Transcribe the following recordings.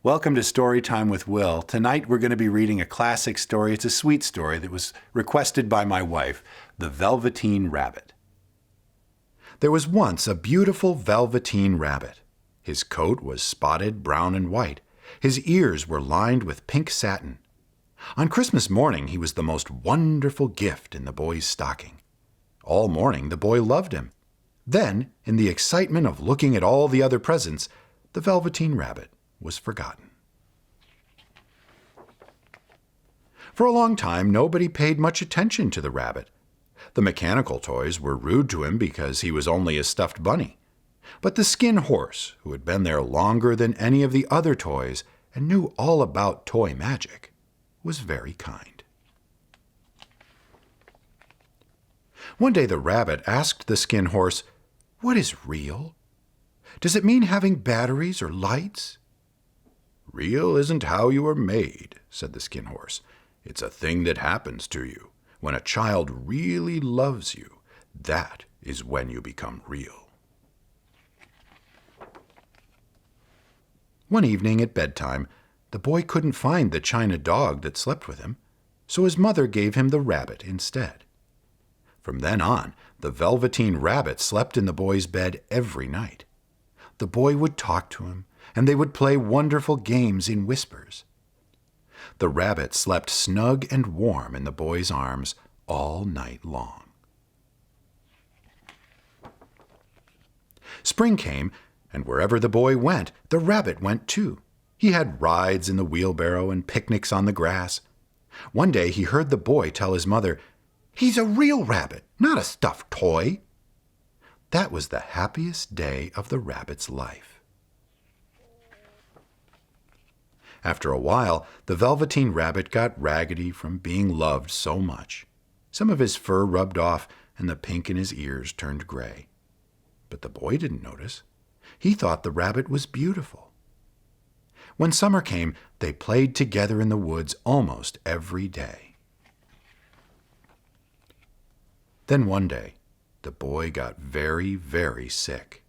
Welcome to Story Time with Will. Tonight we're going to be reading a classic story. It's a sweet story that was requested by my wife, The Velveteen Rabbit. There was once a beautiful velveteen rabbit. His coat was spotted brown and white. His ears were lined with pink satin. On Christmas morning, he was the most wonderful gift in the boy's stocking. All morning, the boy loved him. Then, in the excitement of looking at all the other presents, the Velveteen Rabbit was forgotten. For a long time, nobody paid much attention to the rabbit. The mechanical toys were rude to him because he was only a stuffed bunny. But the skin horse, who had been there longer than any of the other toys and knew all about toy magic, was very kind. One day the rabbit asked the skin horse, "What is real? Does it mean having batteries or lights?" "Real isn't how you are made," said the skin horse. "It's a thing that happens to you. When a child really loves you, that is when you become real." One evening at bedtime, the boy couldn't find the china dog that slept with him, so his mother gave him the rabbit instead. From then on, the Velveteen Rabbit slept in the boy's bed every night. The boy would talk to him, and they would play wonderful games in whispers. The rabbit slept snug and warm in the boy's arms all night long. Spring came, and wherever the boy went, the rabbit went too. He had rides in the wheelbarrow and picnics on the grass. One day he heard the boy tell his mother, "He's a real rabbit, not a stuffed toy." That was the happiest day of the rabbit's life. After a while, the Velveteen Rabbit got raggedy from being loved so much. Some of his fur rubbed off, and the pink in his ears turned gray. But the boy didn't notice. He thought the rabbit was beautiful. When summer came, they played together in the woods almost every day. Then one day, the boy got very, very sick.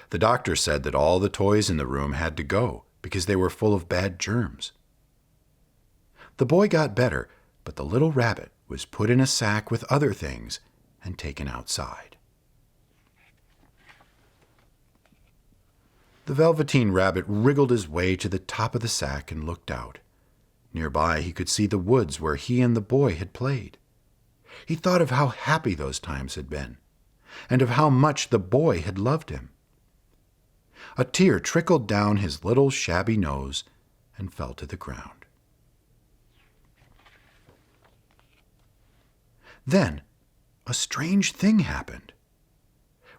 The doctor said that all the toys in the room had to go because they were full of bad germs. The boy got better, but the little rabbit was put in a sack with other things and taken outside. The Velveteen Rabbit wriggled his way to the top of the sack and looked out. Nearby he could see the woods where he and the boy had played. He thought of how happy those times had been, and of how much the boy had loved him. A tear trickled down his little shabby nose and fell to the ground. Then a strange thing happened.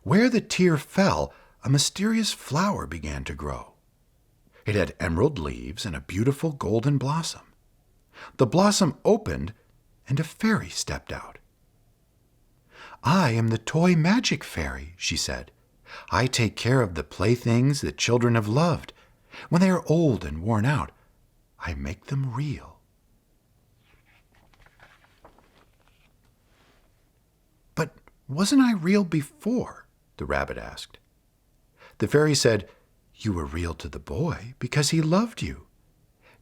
Where the tear fell, a mysterious flower began to grow. It had emerald leaves and a beautiful golden blossom. The blossom opened, and a fairy stepped out. "I am the toy magic fairy," she said. "I take care of the playthings that children have loved. When they are old and worn out, I make them real." "But wasn't I real before?" the rabbit asked. The fairy said, "You were real to the boy because he loved you.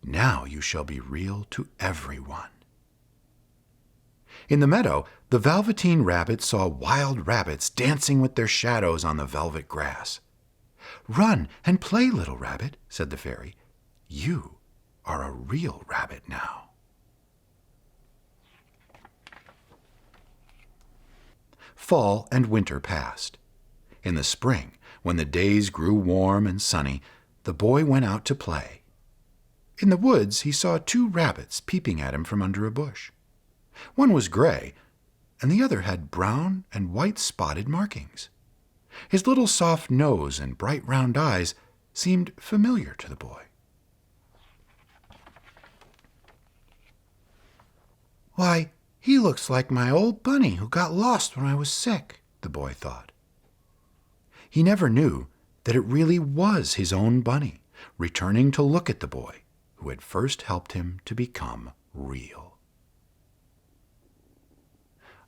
Now you shall be real to everyone." In the meadow, the Velveteen Rabbit saw wild rabbits dancing with their shadows on the velvet grass. "Run and play, little rabbit," said the fairy. "You are a real rabbit now." Fall and winter passed. In the spring, when the days grew warm and sunny, the boy went out to play. In the woods, he saw two rabbits peeping at him from under a bush. One was gray, and the other had brown and white spotted markings. His little soft nose and bright round eyes seemed familiar to the boy. "Why, he looks like my old bunny who got lost when I was sick," the boy thought. He never knew that it really was his own bunny, returning to look at the boy who had first helped him to become real.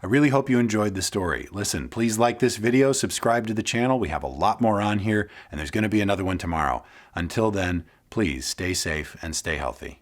I really hope you enjoyed the story. Listen, please like this video, subscribe to the channel. We have a lot more on here, and there's going to be another one tomorrow. Until then, Please stay safe and stay healthy.